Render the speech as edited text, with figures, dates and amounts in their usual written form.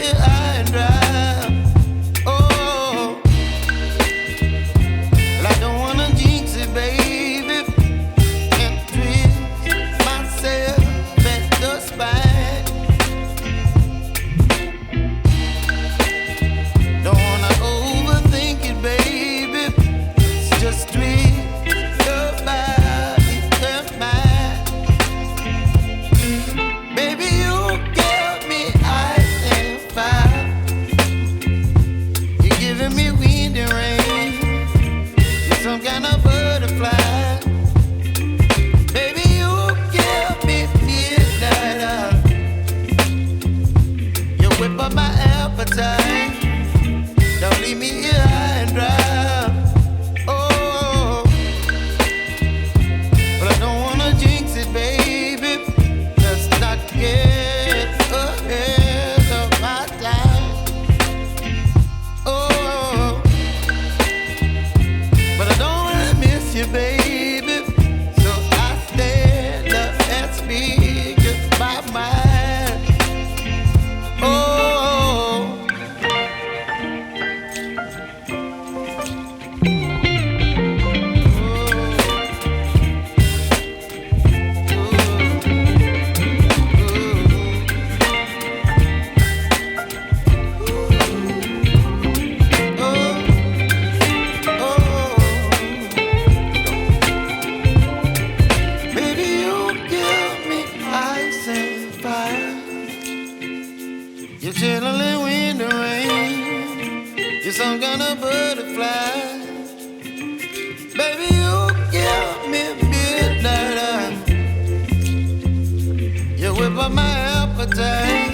here high and dry. Oh, well, I don't wanna jinx it, baby, and twist myself at the spine. Don't wanna overthink it, baby. It's just twist your body and mine. Baby, you give me ice and fire. You're giving me wind and rain. You're some kind of butterfly. Baby, you give me midnight. You whip up my appetite. Don't leave me here high and dry. Oh, but I don't wanna jinx it, baby. Let's not get ahead of my time. Oh, but I don't wanna miss you, baby. So I stand up and speak my mind. Oh. Baby, you give me ice and fire. You're chilling wind and rain. You're some kind of butterfly. Baby, you give me midnight. You whip up my appetite.